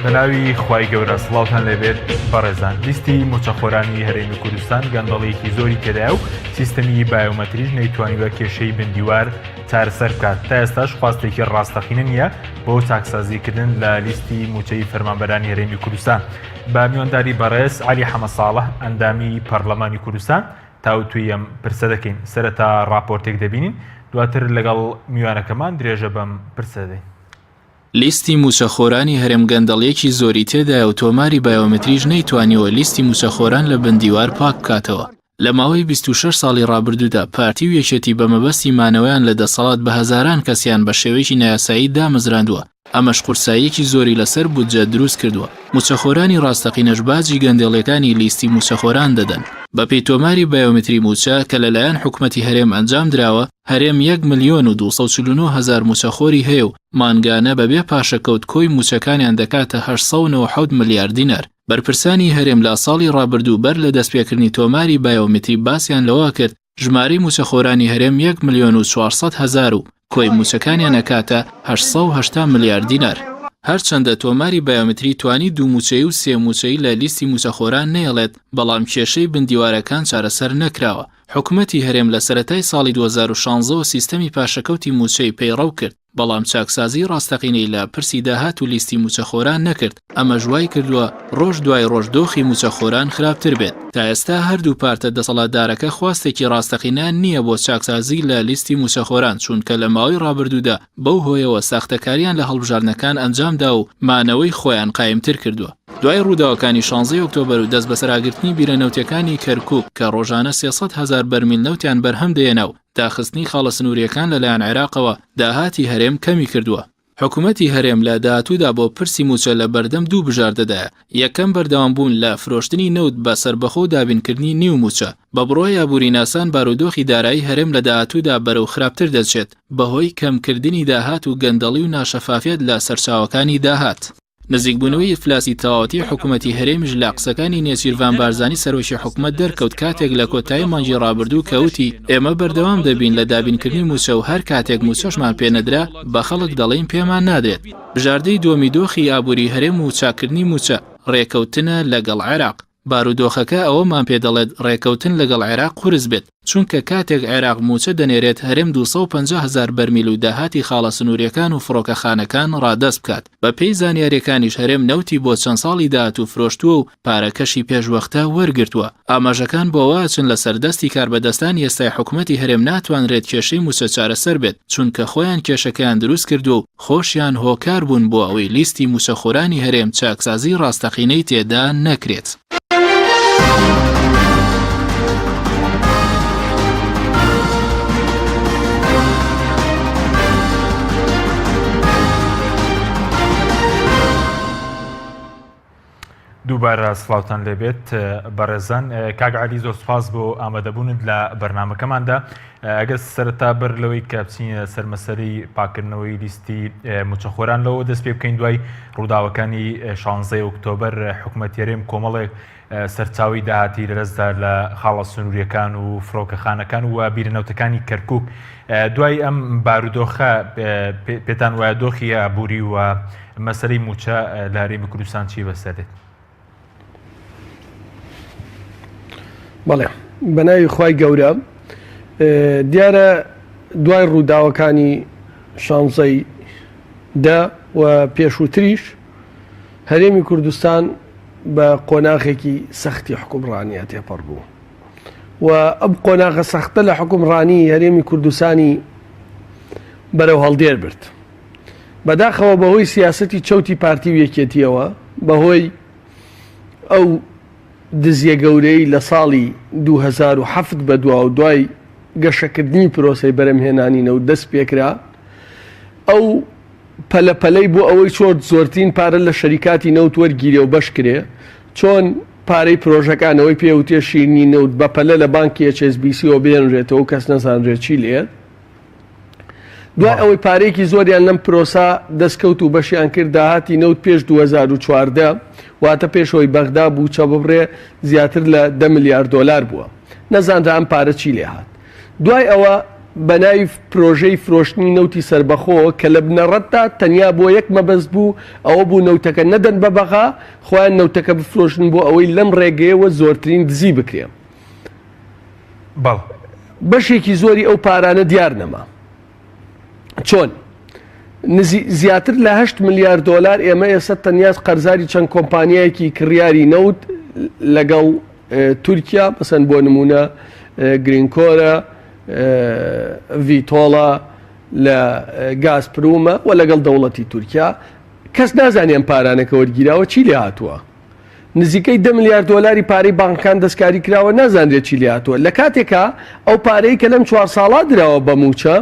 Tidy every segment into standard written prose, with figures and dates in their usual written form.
بەناوی خوای گەورە سڵاوتان لەبێت بەڕێزان. لیستی موچەخۆرانی هەرێمی کوردستان گەندەڵەیەکی زۆری تێدایە و سیستەمی بایۆمەتریش نەیتوانی بە کێشەی بندیوار چارەسەر بکات. تا ئێستاش خواستێکی ڕاستەقینە نییە بۆ چاکسازیکردن لە لیستی موچەی فەرمانبەرانی هەرێمی کوردستان. بە میوانداری بەڕێز عەلی حەمەدساڵح ئەندامی پەرلەمانی کوردستان تاوتوی ئەم پرسە دەکەین. سەرەتا ڕاپۆرتێک دەبینین، دواتر لەگەڵ میوانەکەمان درێژە بەم پرسە دەدەین. لیستی موچەخۆرانی هەرێم گەندەڵیەکی زۆری تێدایە و تۆماری بایۆمەتریش نەیتوانیەوە لیستی موچەخۆران لە بندیوار پاک بکاتەوە. لە ماوەی 26 ساڵی ڕابردوودا پارتی و یەکێتی بە مەبەستی مانەوەیان لە دەسەڵات بە هەزاران کەسیان بە شێوەیەکی نایاسایی دامەزراندووە. ئەمەش قورساییەکی زۆری لەسەر بودجە دروست کردووە. موچەخۆرانی ڕاستەقینەش باجی گەندێڵەکانی لیستی موچەخۆران دەدەن. بە پێی تۆماری بایۆمەتری موچە کە لەلایەن حکومەتی هەرێم ئەنجام دراوە، هەرێم 1,249,000 موچەخۆری هەیە و مانگانە بەبێ پاشەکەوت کۆی موچەکانیان دەکاتە 897 ملیار دینار. بەرپرسانی هەرێم لە ساڵی ڕابردوو بەر لە دەستپێکردنی تۆماری بایۆمەتری باسییان لەوە کرد ژمارەی موچەخۆرانی هەرێم 1,400,000 و کۆی موچەکانیان نەکاتە 880 ملیار دینار. هەرچەندە تۆماری بایۆمەتری توانی 2 موچەی و 3 موچەی لە لیستی موچەخۆران نێڵێت، بەڵام کێشەی بندیوارەکان چارەسەر نەکراوە. حکومەتی هەرێم لە سەرەتای ساڵی 2016 سیستەمی پاشەکەوتی موچەی پەیڕەو کرد، بەڵام چاکسازی ڕاستەقینەی لە پرسی داهات و لیستی موچەخۆران نەکرد. ئەمە ژوای کردووە ڕۆژ دوای ڕۆژ دۆخی موچەخۆران خراپتر بێت. تا ئێستا هەردوو پارتە دەسەڵاتدارەکە خواستێکی ڕاستەقینە نییە بۆ چاکسازی لە لیستی موچەخۆران، چونکە لە ماوەی ڕابردوودا بەو هۆیەوە ساختەکاریان لە هەڵبژاردنەکان ئەنجامدا و مانەوەی خۆیان قایمتر کردووە. دوای ڕووداوەکانی 16 ئۆکتۆبەر و دەست بەسەراگرتنی بیرەنەوتەکانی کەرکووک کە ڕۆژانە 300,000 بەرمیل نەوتیان بەرهەم دێنا و داخستنی خاڵە سنووریەکان لەلایەن عێراقەوە داهاتی هەرێم کەمی کردووە. حکومەتی هەرێم لە داهاتوودا بۆ پرسی موچە لە بەردەم 2 بژاردەدایە. یەکەم بەردەوامبوون لە فرۆشتنی نەوت بە سەربەخۆ و دابینکردنی نیو موچە. بە بڕۆی یابووریناسان بارودۆخی دارایی هەرێم لە داهاتوودا بەرەو خراپتر دەچێت بەهۆی کەمکردنی داهات و گەندەڵی و ناشەفافیت لە سەرچاوەکانی داهات. نزیکبوونەوەی ئیفلاسی تەواوەتی حکومەتی هەرێمیش لە قسەکانی نێچیروان بارزانی سەرۆکی حکومەت دەرکەوت کاتێک لە کۆتایی مانگی ڕابردوو کەوتی ئێمە بەردەوام دەبین لە دابینکردنی موچە و هەر کاتێک موچەشمان پێنەدرا بە خەڵک دەڵێن پێمان نادرێت. بژاردەی دووەمی دۆخی ئابووری هەرێم و چاکردنی موچە ڕێکەوتنە لەگەڵ عێراق. بارودۆخەکە ئەوەمان پێ دەڵێت ڕێکەوتن لەگەڵ عێراق قورس بێت، چونکە کاتێک عێراق موچە دەنێرێت هەرێم 250,000 بەرمیل و داهاتی خاڵە سنووریەکان و فڕۆکەخانەکان ڕادەست بکات. بە پێی زانیاریەکانیش هەرێم نەوتی بۆ چەند ساڵی داهات و فرۆشتووە و پارەکەشی پێشوەختە وەرگرتووە. ئاماژەکان بۆ واچن لە سەردەستی کاربەدەستانی ئێستای حکومەتی هەرێم ناتوانرێت کێشەی موچە چارەسەر بێت، چونکە خۆیان کێشەکەیان دروست کردو و خۆشیان هۆکار بوون بۆ ئەوەی لیستی موچەخۆرانی هەرێم چاکسازی ڕاستەقینەی تێدا نەکرێت. دووبارە سڵاوتان لێبێت بەڕێزان. کاک عەلی زۆر سوپاس بۆ ئامادەبوونت لە بەرنامەکەماندا. ئەگەر سەرەتا بەر لەوەی کە بچینە سەر مەسەلەی پاکردنەوەی لیستی موچەخۆران لەوە دەست پێ بکەین دوای ڕووداوەکانی 16 ئۆکتۆبەر حکومەتی هەرێم کۆمەڵێک سەرچاوی داهاتی لەدەستدا لە خاڵە سنووریەکان و فڕۆکەخانەکان و بیرەنەوتەکانی کەرکووک. دوای ئەم بارودۆخە پێتان وایە دۆخی ئابووری و مەسەلەی موچە لە هەرێمی کوردستان چی بەسەرێت؟ بەڵێ بەناوی خوای گەورە، دیارە دوای ڕووداوەکانی 16 و پێشووتریش هەرێمی کوردستان بە قۆناغێکی سەختی حکومڕانیە تێپەڕ بوو و ئەم قۆناغە سەختە لە حکومڕانی هەرێمی کوردستانی بەرەو هەڵدێر برد. بەداخەوە بەهۆی سیاسەتی چەوتی پارتی و یەکێتیەوە، بەهۆی ئەو دزیە گەورەی لە ساڵی 2007 بەدوا و دوای گەشەکردنی پرۆسەی بەرەمهێنانینەوە دەست پێکرا، ئەو پەلەپەلەی بۆ ئەوەی چۆن زۆرترین پارە لە شەریکاتی نەوت وەرگیرێ و بەشکرێ، چۆن پارەی پرۆژەکانەوەی پێوتێ شیرنی نەوت بە پەلە لە بانکی HSBCەوە بێنرێتەوە و کەس نەزانرێت چی لێت. دوای ئەوەی پارێکی زۆریان لەم پرۆسا دەستکەوت و بەشیان کرد داهاتی نەوت پێش 2014 واتە پێشەوەی بەغدا بوو چە ببڕێ زیاتر لە 10 ملیار دۆلار بووە. نەزانرا ئەم پارە چی لێ هات. دوای ئەوە بەناوی پرۆژەی فرۆشتنی نەوتی سربەخۆ کە لە بنەڕەتدا تەنیا بۆ یەک مەبەست بوو ئەوە بوو نەوتەکە نەدەن بە بەغا خۆیان نەوتەکە بفرۆشن بۆ ئەوەی لەم ڕێگەیەوە زۆرترین دزی بکرێ. بەشێکی زۆری ئەو پارانە دیار نەما. چۆن؟ زیاتر لە 8 ملیار دۆلار ئێمە ئێستا تەنیاز قەرزاری چەند کۆمپانیایەکی کڕیاری نەوت لەگەڵ تورکیا بەسەن بۆ نمونە گرینکۆرە، ڤیتۆڵە لە گازپرومە و لەگەڵ دەوڵەتی تورکیا کەس نازانێن پارانەکە وەرگیراوە چی لێ هاتووە. نزیکەی 10 ملیار دۆلاری پارەی بانکان دەستکاری کراوە نازانرێت چی لێ هاتووە. لە کاتێکە ئەو پارەی کە لەم 4 ساڵا دراوە بە موچە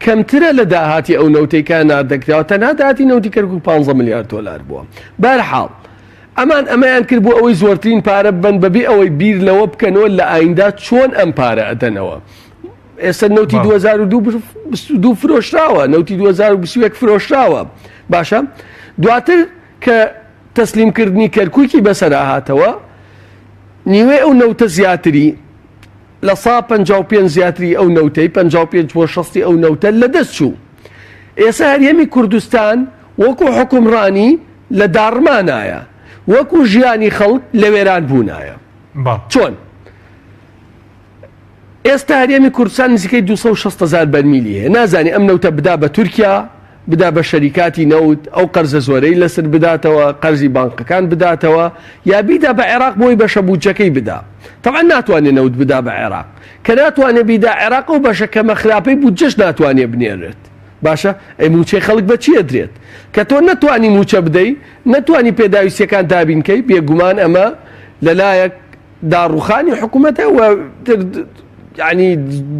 کەمترە لە داهاتی ئەو نەوتەیکە نادەکراوە تەنها داهاتی نەوتی کەرکووک 15 ملیار دۆلار بووە. بەرحاڵ ئەمەیان کرد بۆ ئەوەی زۆرترین پارە بن بەبێ ئەوەی بیر لەوە بکەنەوە لە ئایندا چۆن ئەم پارە ئەدەنەوە. ئێستا نەوتی 2022 فرۆشراوە، نەوتی 2021 فرۆشراوە. باشە دواتر کە تەسلیمکردنی کەرکووکی بەسەر هاتەوە نیوێ ئەو نەوتە زیاتری لە 155 زیاتری ئەو نەوتەی 55 بۆ 60 ئەو نەوتە لە دەست چوو. ئێستا هەرێمی کوردستان وەکو حکومڕانی لە داڕمانایە، وەکو ژیانی خەڵک لە وێران بوونایە. چۆن؟ ئێستا هەرێمی کوردستان نزیکەی 260,000 بەرمیلی هەیە. نازانی ئەم نەوتە بدا بە تورکیا، بدا بە شەریکاتی نەوت، ئەو قەرزە زۆرەی لەسەر بداتەوە، قەرزی بانکەکان بداتەوە، یا بیدا بە عێراق بۆی بەشە بودجەکەی بدا. طبعا ناتوانێت نەوت بدا بە عێراق، کە ناتوانێت بیدا عێراق و بەشە کەمە خراپەی بودجەش ناتوانێت بنێرێت. باشە ئەی موچەی خەڵک بە چیە درێت؟ کە تۆ نەتوانی موچە بدەی، نەتوانی پێداویستیەکان دابینکەی، بێگومان ئەمە لەلایەک داڕوخانی حکوومەتە و یعنی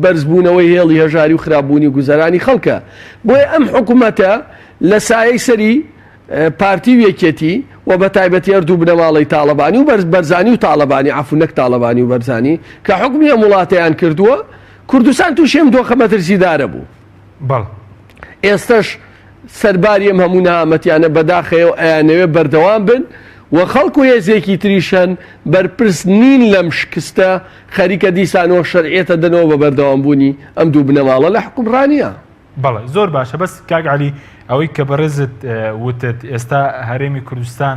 بەرزبوونەوەی هێڵی هەژاری و خراپبوونی و گوزەرانی خەڵکە. بۆیە ئەم حکوومەتە لە سایەی سەری پارتی و یەکێتی و بە تایبەتی هەردوو بنەماڵی تاڵەبانی و بەرزانی و تاڵەبانی عەفو نەک تاڵەبانی و بەرزانی کە حکمی ئەم وڵاتەیان کردووە، کوردستان تووشێم دۆخە مەترسیدارە بوو. ئێستش سەرباری ئەم هەموو نەهامەتیانە بەداخەیە و ئەیانەوێ بەردەوام بن و خەڵک و هێزێکی تریشەن بەرپرس نین لەم شکستە خەریکە دیسانەوە شەرعیەتە دەنەوە بە بەردەوامبوونی ئەم دوو بنەماڵە لە حکومڕانیە. بەڵێ زۆر باشە. بەس کاک عەلی ئەوەی کە بەڕێزت وتت ئێستا هەرێمی کوردستان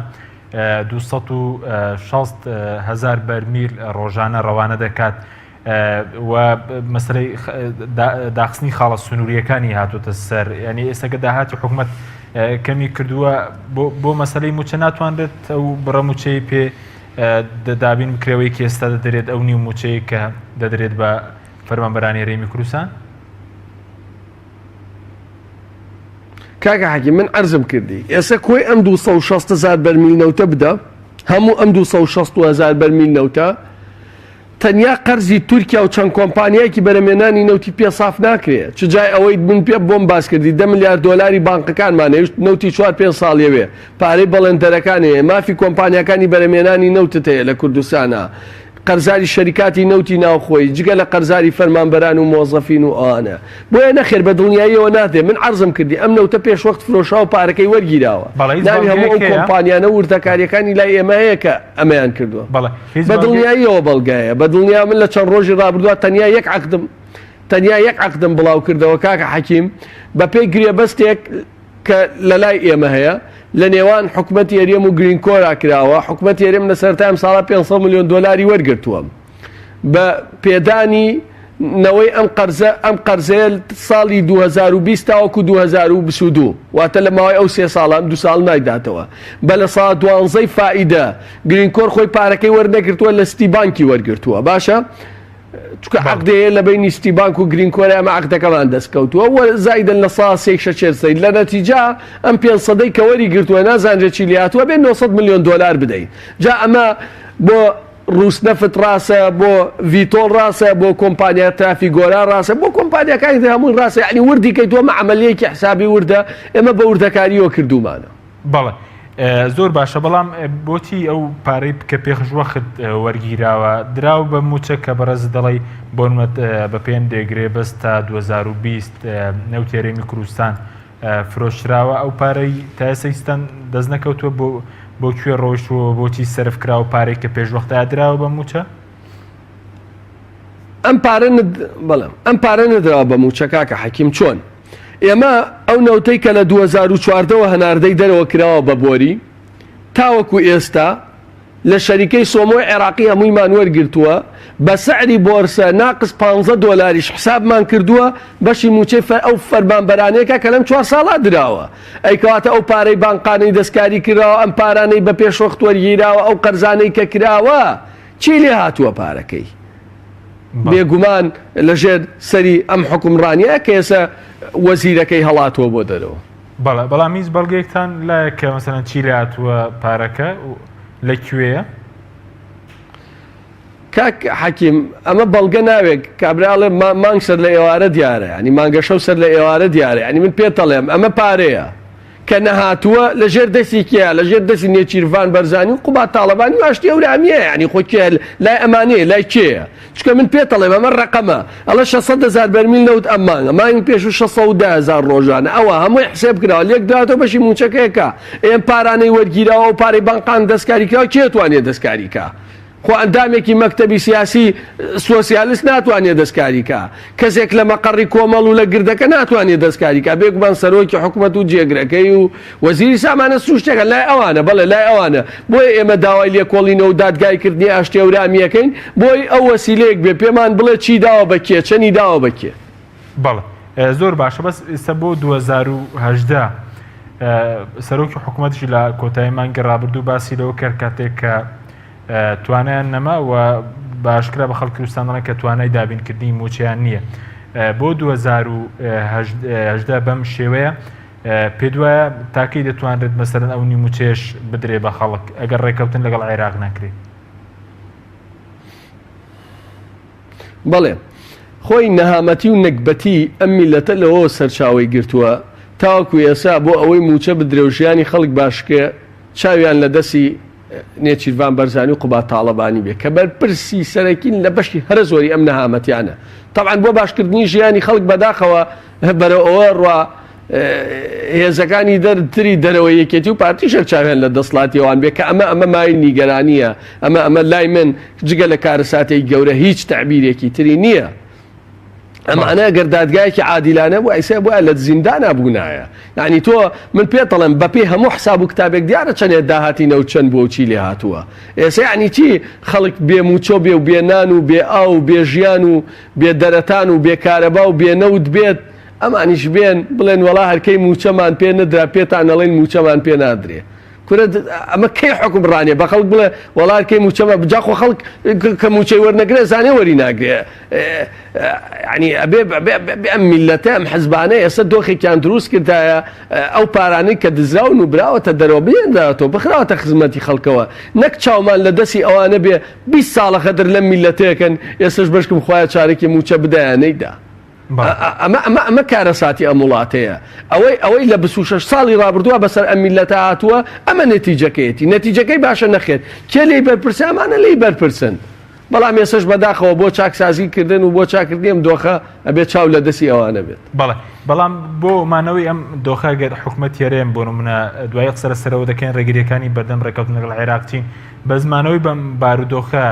260,000 بەرمیل ڕۆژانە ڕەوانە دەکات و مەسەلەی داخستنی خاڵە سنووریەکانی هاتوۆتە سەر. ینی ئێستاکە داهاتی حکوومەت کەمی کردووە بۆ مەسەلەی موچە ناتوانرێت ئەو بڕە موچەی پێ دابین بکرێەوەی کە ئێستا دەدرێت ئەو نیو موچەیە کە دەدرێت بە فەرمانبەرانی هەرێمی کوردستان. کاکە حەکیم من عەرزم کردی ئێستا کۆی ئەم 260,000 بەرمیل نەوتە بدە، هەموو ئەم 260,000 بەرمیل نەوتە تەنیا قەرزی تورکیا و چەند کۆمپانیایەکی بەرەمێنانی نەوتی پێ ساف ناکرێت. چ جای ئەوەی من پێ بۆم باس کردی 10 ملیار دۆلاری بانکەکانمانەوێت نەوتی 4-5 ساڵیەوێ پارەی بەڵێندەرەکانەیە مافی کۆمپانیەکانی بەرەمێنانی نەوتت هەیە لە کوردستانە، قەرزاری شەریکاتی نەوتی ناوخۆی جگە لە قەرزاری فەرمانبەران و مۆزەفین و ئەوانە. بۆیە نەخێر بە دڵنیاییەوە نادێ. من عەرزم کردی ئەم نەوتە پێش وەخت فرۆشا و پارەکەی وەرگیراوە. ناوی هەموو ئەو کۆمپانیانە وردەکاریەکانی لای ئێمە هەیە کە ئەمەیان کردووە. بە دڵنیاییەوە بەڵگایە. بە دڵنیا من لە چەند ڕۆژی ڕابردووە تەنیا یەک عەقدم بڵاو کردەوە کاکە حەکیم بە پێی گرێبەستێک کە لە لای ئێمە هەیە لە نێوان حکوومەتی هەرێم و گرینکۆرا کراوە. حکوومەتی هەرێم لە سەرەتای ئەم ساڵە 500 ملیۆن دۆلاری وەرگرتووە بە پێدانی نەوەی ئەم قەرزەیە ساڵی 2020 تاوەکو 2022 واتە لە ماوەی ئەو 3 ساڵە 2 ساڵ نایداتەوە بە لە ساڵ 12 فائیدە. گرینکۆر خۆی پارەکەی وەرنەگرتووە لە ستی بانکی وەرگرتووە. باشە چکە عەقدەیە لە بینی ستی بانک و گرینکۆر ئەمە عەقدەکەمان دەستکەوتووە و زایدن لە ساڵ 360 لە نەتیجا ئەم 500ی کە وەری گرتووە نازانرێت چی لێ هاتووە بێ 900 ملیۆن دۆلار بدەین. جا ئەمە بۆ ڕوسنەفت ڕاستە، بۆ ڤیتۆڵ ڕاستە، بۆ کۆمپانیا ترافی گۆران ڕاستە، بۆ کۆمپانیەکانی هەمووی ڕاستە. یعنی وردی کەیتووە عەمەلیەیەکی حسابی وردە ئێمە بە وردەکاریەوە کردومانە. بەڵێ زۆر باشە. بەڵام بۆچی ئەو پارەی کە پێخشوەخت وەرگیراوە دراو بە موچە کە بەڕێز دەڵی بۆنمەت بە پێم دەگرێ بەست تا 2020 نەوتی هەرێمی کوردستان فرۆشراوە ئەو پارەی تا ئێستان دەست نەکەوتووە بۆ کوێ ڕۆیشتووە بۆچی سەرف کراوە پارێک کە پێشوەختە دراوە بە موچە؟ ئەم پارە نەدراوە بە موچەکە کە حەکیم چۆن ئێمە ئەو نەوتەی کە لە 2014ەوە هەناردەی دەرەوە کراوە بە بۆری تاوەکو ئێستا لە شەریکەی سۆمۆی عێراقی هەموویمان وەرگرتووە بە سعری بۆرسە ناقص $15 حسابمان کردووە بەشی موچەی ئەو فەرمانبەرانەیەکە کە لەم 4 ساڵا دراوە ئەیکەواتە ئو پارەی بانقانەی دەستکاری کراوە ئەم پارانەی بە پێشوەخت وەرگیراوە ئەو قەرزانەی کە کراوە چی لێ هاتووە پارەکەی بێگومان لەژێر سەری ئەم حکومڕانیە کە ئێستا وەزیرەکەی هەڵاتوە بۆ دەرەوە بەڵام هیچ بەڵگەیەکتان لایە کە مەسەڵەن چی لێ هاتووە پارەکە لەکوێیە کاک حەکیم ئەمە بەڵگە ناوێت کابراڵێ مانگ سەر لە ئێوارە دیارە ینی مانگە شەو سەر لە ئێوارە دیارە ینی من پێتەڵێم ئەمە پارەیە کە نەهاتووە لەژێر دەستی کێە لەژێر دەستی نێچیروان بەرزانی و قوبات تاڵەبانی واشتی ئەورامیە ینی خۆکێ لای ئەمانەیە لای کێیە چکە من پێتەڵێم ئەمە ڕقەمە ئەڵە 600,000 بەرمیل نەوت ئەمانگە مانگ پێش و 610,000 ڕۆژانە ئەوە هەمووی حسێب کراوە لێک داوەتەوە بەشی موچەکەیەکە ئێم پارانەی وەرگیراوە و پارەی بانقان دەستکاری کراوە کێ توانێت دەستکاری کە خۆ ئەندامێکی مەکتەبی سیاسی سۆسیالیست ناتوانێت دەستکاریکە کەسێک لە مەقڕی کۆمەڵ و لە گردەکە ناتوانێت دەستکاریکە بێگومان سەرۆکی حکوومەت و جێگرەکەی و وەزیری سامانە سروشتێکە لای ئەوانە بەڵێ لای ئەوانە بۆی ئێمە داوای لێکۆڵینەوە و دادگایکردنی ئاشتی ئەورامیەکەین بۆی ئەو وەسیلەیەک بێ پێمان بڵێ چی داوە بەکێ چەنی داوە بەکێ بەڵێ زۆر باشە بەس ئێستا بۆ 2018 سەرۆکی حکوومەتیشی لە کۆتایی مانگی ڕابردوو باسی لەوە کرد کاتێک کە توانیان نەما و باشکرا بە خەڵکی کوردستان کە توانای دابینکردنی موچیان نییە بۆ 2018 بەم شێوەیە پێ دوایە تاکەی دەتوانرێت مەسەرەن ئەو نیموچێش بدرێ بە خەڵک ئەگەر ڕێکەوتن لەگەڵ عێراق ناکرێت بەڵێ خۆی نەهامەتی و نەکبەتی ئەم میلەتە لەوە سەرچاوی گرتووە تاوەکو ئێسا بۆ ئەوەی موچە بدرێ و ژیانی خەڵک باشکێ چاویان لە دەستی نێچیروان بەرزانی و قوبات تاڵەبانی بێ کە بەرپرسی سەرەکین لە بەشی هەرە زۆری ئەم نەهامەتیانە طبعاً بۆ باشکردنی ژیانی خەڵک بەداخەوە بەرەوە ڕوا هێزەکانی دەرتری دەرەوە یەکێتی و پارتیشە چاوێن لە دەسڵاتیەوان بێ کە ئەمە مای نیگەرانیە ئەمە لای من جگە لە کارەساتەی گەورە هیچ تعبیرێکی تری نییە ئەمانە ئەگەر دادگایەکی عادیلانە بوو ئەیسا بووە لە زیندانە بوونایە یعنی تۆ من پێتەڵێم بەپێ هەموو حساب و کتابێک دیارە چەندێت داهاتینە و چەند بۆ چی لێ هاتووە ئێستا یعنی چی خەڵک بێ موچۆ بێ و بێ نان و بێ ئاو و بێ ژیان و بێ دەرەتان و بێ کارەبا و بێ نەوت بێت ئەمانیش بێن بڵێن وەڵا هەرکەی موچەمان پێ نەدرا پێتان ئەڵێن موچەمان پێ نادرێ کورە ئەمە کەی حکومڕانێ بە خەڵک بڵێ وەڵارکەی موچەمە بجاخۆ خەڵک کە موچەی وەرنەگرێ زانێ وەری ناگرێ ینی ئەبێ ئەم میلەتە ئەم حەزبانە ئێستا دۆخێکیان دروست کردایە ئەو پارانەی کە دزراون و براوەتە دەرەوە بێنراوەتەوە بخراوەتە خزمەتی خەڵکەوە نەک چاومان لە دەستی ئەوانە بێ 20 ساڵە خەدر لەم میلەتەیەکەن ئێستش بەشکم خۆیان چارێکی موچە بدایانەیدا ئەمە کارەساتی ئەم وڵاتەیە ئەوەی لە 26 ساڵی ڕابردووە بەسەر ئەم میلەتە هاتووە ئەمە نەتیجەکەی باشە نەخێت کێ لی بەرپرسە ئەمانە لی بەرپرسن بەڵام ێسش بەداخەوە بۆ چاکسازی کردن و بۆ چاکردنی ئەم دۆخە ئەبێت چاو لە دەستی ئەوانە بێت بەڵام بۆ مانەوەی ئەم دۆخە گەر حکوومەت یارێن بۆ نمونە دوای قسە سەرەوە دەکەن ڕێگریەکانی بەردەم ڕێکەوتن لەگەڵ عێراقچین بە زمانەوەی بەم بارودۆخە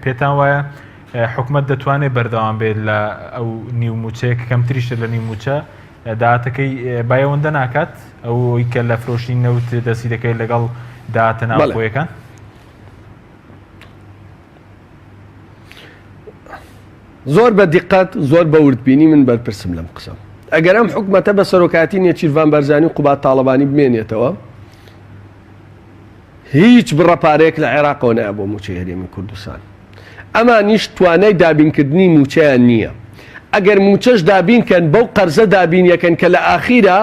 پێتان وایە حکوومەت دەتوانێت بەردەوام بێت لە ئەو نیوموچەیە کەمتریشە لە نیموچە داهاتەکەی بایەوەندە ناکات ئەوەی کە لە فرۆشتنی نەوت دەستی دەکەیت لەگەڵ داهاتە ناوخۆیەکان زۆر بە دیقەت زۆر بە وردبینی من بەرپرسم لەم قسەم ئەگەر ئەم حکوومەتە بە سەرۆکاتی نێچیروان بەرزانی و قوبات تاڵەبانی بمێنێتەوە هیچ بڕەپارەیەک لە عێراقەوە نایە بۆ موچەی هەرێمی کوردستان ئەمانیش توانای دابینکردنی موچەیان نییە ئەگەر موچەش دابینکەن بەو قەرزە دابینیەکەن کە لە ئاخیرە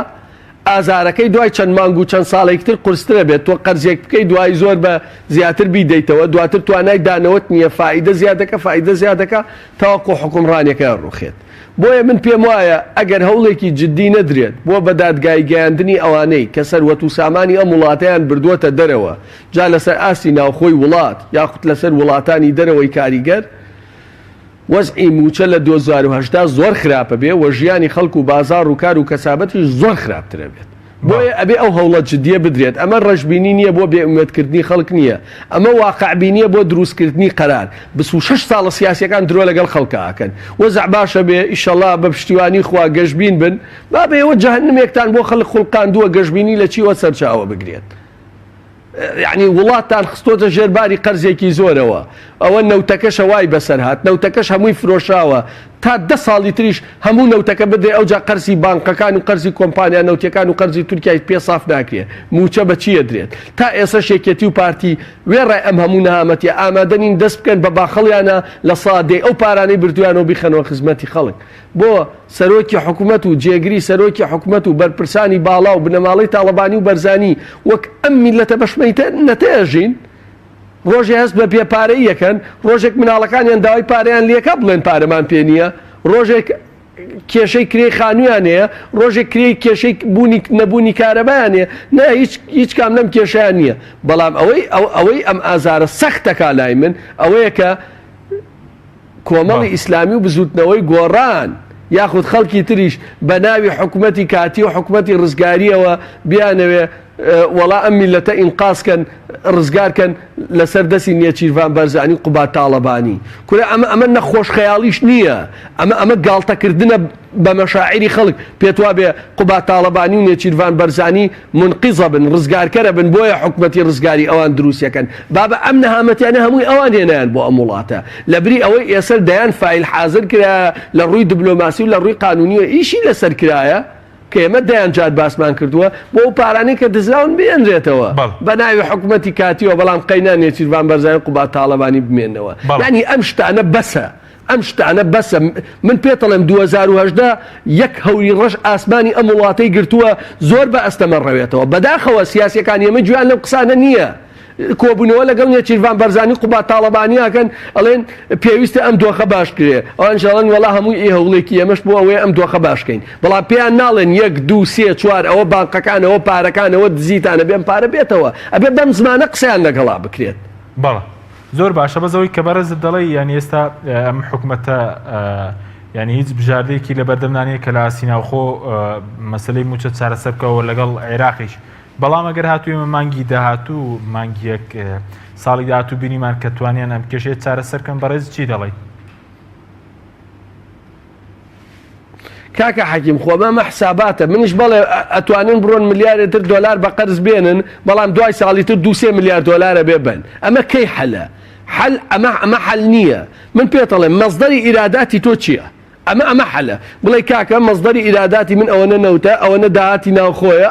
ئازارەکەی دوای چەند مانگ و چەند ساڵێکتر قورسترە بێت تۆ قەرزێک بکەی دوای زۆر بە زیاتر بیدەیتەوە دواتر توانای دانەوەت نییە فائیدە زیادەکە تاوەکو حکومڕانیەکە ڕوخێت بۆیە من پێم وایە ئەگەر هەوڵێکی جددی نەدرێت بۆ بە دادگای گەیاندنی ئەوانەی کە سەروەت و سامانی ئەم وڵاتیان بردووەتە دەرەوە جا لەسەر ئاستی ناوخۆی وڵات یاخود لەسەر وڵاتانی دەرەوەی کاریگەر وەزعی موچە لە 2018 زۆر خراپە بێ و ژیانی خەڵک و بازار و کار و کەسابەتیش زۆر خراپترە بێت بۆیە ئەبێ ئەو هەوڵە جدیە بدرێت ئەمە ڕژبینی نییە بۆ بێئومێدکردنی خەڵک نییە ئەمە واقعبینیە بۆ دروستکردنی قەرار 26 ساڵە سیاسیەکان درۆ لەگەڵ خەڵکەکەن وەزع باشە بێ ئیشەڵا بە پشتیوانی خوا گەشتبین بن با بێەوە جەهەنمێکتان بۆ خەڵک خوڵقاندووە گەشتبینی لە چیوە سەرچاوە بگرێت یعنی وڵاتتان خستۆتە ژێرباری قەرزێکی زۆرەوە ئەوە نەوتەکەشە وای بەسەر هات نەوتەکەش هەمووی فرۆشراوە تا 10 ساڵی تریش هەموو نەوتەکە بدرێ ئەوجا قەرزی بانکەکان و قەرزی کۆمپانیا نەوتەکان و قەرزی تورکیای پێ ساف ناکرێت موچە بە چیە درێت تا ئێستا شێکێتی و پارتی وێڕای ئەم هەموو نەهامەتی ئامادەنین دەست بکەن بە باخەڵیانە لە سادەی ئەو پارانەی بردویانەوە بیخەنەوە خزمەتی خەڵک بۆ سەرۆکی حکوومەت و جێگری سەرۆکی حکوومەت و بەرپرسانی باڵا و بنەماڵی تاڵەبانی و بەرزانی وەک ئەم میلەتە بەشمەیتە نەتەژین ڕۆژێ هەست بە پێپارەی یەکەن ڕۆژێک مناڵەکانیان داوای پارەیان لێکە بڵێن پارەمان پێ نییە ڕۆژێک کێشەی کرێی خانوویان هەیە ڕۆژێک کرێی کێشەی نەبوونی کارەبایان هەیە نه هیچ کام لەم کێشیان نییە بەڵام ئەوەی ئەم ئازارە سەختەکە لای من ئەوەیە کە کۆمەڵی ئیسلامی و بزوتنەوەی گۆڕان یاخود خەڵکی تریش بە ناوی حکوومەتی کاتی و حکوومەتی ڕزگاریەوە بیانەوێ وەڵا ئەم میلەتە ئینقاسکەن ڕزگارکەن لەسەر دەستی نێچیروان بەرزانی قوبا تاڵەبانی کورە ئەمە نەخۆش خەیاڵیش نییە ئەمە گاڵتەکردنە بە مەشاعری خەڵک پێت وا بێ قوبا تاڵەبانی و نێچیروان بەرزانی منقیزە بن ڕزگارکەرە بن بۆیە حکوومەتی ڕزگاری ئەوان دروستیەکەن بابە ئەم نەهامەتیانە هەمووی ئەوان هێنایان بۆ ئەم وڵاتە لەبری ئەوەی ئێسەر دەیان فایل حازر کرایە لە ڕووی دیبلۆماسی و لە ڕووی قانونیوە ئیشی لەسەر کرایە کە ئێمە دەیان جات باسمان کردووە بۆ ئەو پارانەی کە دزراون بێنرێتەوە بە ناوی حکوومەتی کاتیەوە بەڵام قەینان نێچیروان بەرزانی قوبا تاڵەبانی بمێنەوە یعنی ئەم شتانە بەسە ئەم شتانە بەسە من پێتەڵێم 2010 یەک هەوری ڕەش ئاسمانی ئەم وڵاتەی گرتووە زۆر بە ئەستەمە ڕەوێتەوە بەداخەوە سیاسەکان ئێمە گویان لەو قسانە نییە کۆبوونەوە لەگەڵ نێچیروان بەرزانی قوبا تاڵەبانیاکەن ئەڵێن پێویستە ئەم دۆخە باش کرێ ئەوانشەڵەن وەڵا هەمووی ئێ هەوڵێکی ئێمەش بۆ ئەوەیە ئەم دۆخە باشکەین بەڵام پێیان ناڵێن 1 2 3 4 ئەوە بانکەکانەوە پارەکانەوە دزیتانە بێن پارە بێتەوە ئەبێ بەم زمانە قسەیان لەگەڵا بکرێت بەڵێ زۆر باشە بەزەوەی کە بەرەزت دەڵێ یانی ئێستا ئەم حکوومەتە ینی هیچ بژاردەیەکی لە بەردەمدانەیە کە لە سیناوخۆ مەسلەی موچە چارەسەر بکەوە لەگەڵ عێراقیش بەڵام ئەگەر هاتوویمە مانگی داهاتوو مانگیەک ساڵی داهاتوو بینیمان کە توانیان ئەم کێشەیە چارەسەرکەن بەڕێز چی دەڵێ کاکە حەکیم خۆ بەمە حساباتە منیش بەڵێ ئەتوانن بڕۆن ملیارێتر دۆلار بە قەرز بێنن بەڵام دوای ساڵی تر 2 ملیار دۆلارە بێبن ئەمە کەی حەلە حەل ئەمە حەل نییە من پێتەڵێم مەزدەری ئیراداتی تۆ چییە ئەمە حەلە بڵێ کاکە مەزدەری ئیراداتی من ئەوەنە نەوتە ئەوەنە داهاتی ناوخۆیە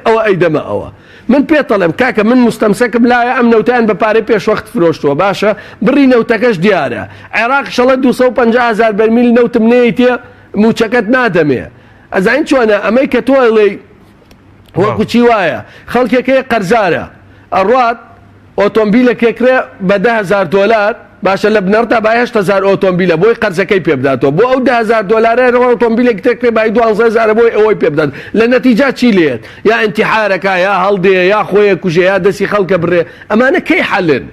ئەوە ئەیدەمە ئەوە من پێتەڵێم کاکە من مستەمسەکم لایە ئەم نەوتیان بە پارەی پێشوەخت فرۆشتووە باشە بڕی نەوتەکەش دیارە عێراق شەڵە 250,000 بەرمیل نەوتم نەیەتیە موچەکەت نادەمێ ئەزانین چۆنە ئەمەی کە تۆ ئەڵێ وەکو چی وایە خەڵکێکەیە قەرزارە ئەڕات ئۆتۆمبیلێکێکرێ بە 10,000 دۆلار باشە لە بنەرتا با 8,000 ئۆتۆمبیلە بۆی قەرزەکەی پێبداتەوە بۆ ئەو 10,000 دۆلارە ئۆتۆمبیلێک تێکرێ بای 12,000 بۆی ئەوەی پێبدات لە نەتیجا چی لێت یا ئینتیحارەکە یا هەڵدێ یا خۆیە کوژێ یا دەستی خەڵکە بڕێ ئەمانە کەی حەلن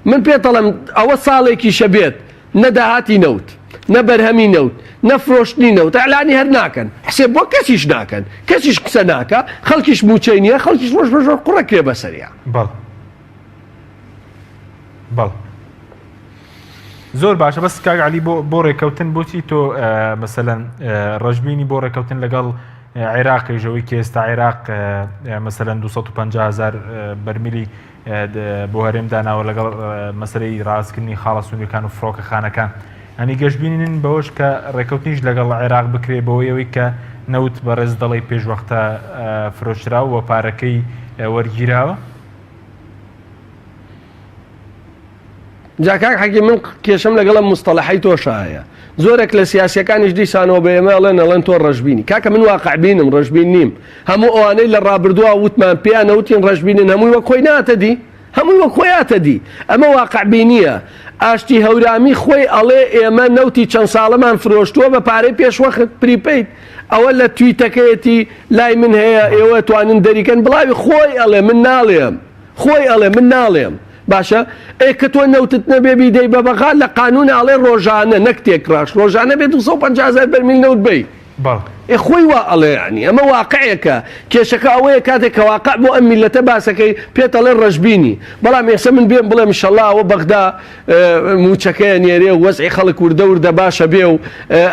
من پێتەڵێم ئەوە ساڵێکی شەبێت نەداهاتی نەوت نە بەرهەمی نەوت نەفرۆشتنی نەوت ئەعلانی هەر ناکەن حسێب بۆ کەسیش ناکەن کەسیش قسە ناکە خەڵکیش موچەی نییە خەڵکیش ڕۆژ بەژۆر قوڕەکرێ بەسەریان بەڵ زۆر باشە بەس کاک عەلی بۆ ڕێکەوتن بۆچی تۆ مەسەلەن ڕەشبینی بۆ ڕێکەوتن لەگەڵ عێراقی ژەوەی کە ئێستا عێراق مەسەلەن 250,000 بەرمیلی بۆ هەرێم داناوە لەگەڵ مەسەلەی ڕاستکردنی خاڵە سوونیەکان و فڕۆکەخانەکان ئەنی گەشتبینین بەوەش کە ڕێکەوتنیش لەگەڵ عێراق بکرێ بەوەیەوەی کە نەوت بەڕێز دەڵی پێشوەختە فرۆشراوە و پارەکەی وەرگیراوە جاکاک حەکی من کێشەم لەگەڵم مستەڵەحەی تۆشایە زۆرێک لە سیاسەکانیش دیسانەوە بە ئێمە ئەڵێن تۆ ڕەشبینی کاکە من واقعبینم ڕەشبین نیم هەموو ئەوانەی لە ڕابردووە وتمان پێیان نەوتین ڕەشبینن هەمووی وە خۆی ناتەدی هەمووی وە خۆیاتەدی ئەمە واقعبینیە ئاشتی هەورامی خۆی ئەڵێ ئێمە نەوتی چەند ساڵەمان فرۆشتووە بە پارەی پێشوەخت پریپەید ئەوە لە تویتەکەیەتی لای من هەیە ئێوە توانن دەریکەن بڵاوی خۆی ئەڵێ من ناڵێم خۆی ئەڵێ من ناڵێم باشە کە تۆ نەوتت نەبێ بیدەی بە بەغا لە قانون ئاڵێ ڕۆژانە نەک تێکڕاش ڕۆژانە بێ 250,000 بەرمیل نەوت بی خۆی وا ئەڵێ ینی ئەمە واقعەکە کێشەکە ئەوەیە کاتێک کە واقع بۆ ئەم میلەتە باسەکەی پێتەڵێ ڕەشبینی بەڵام ێستا من بێم بڵێم ئینشەڵڵا ئەوە بەغدا موچەکەیە نێرێ و وەزعی خەڵک وردە وردە باشە بێ و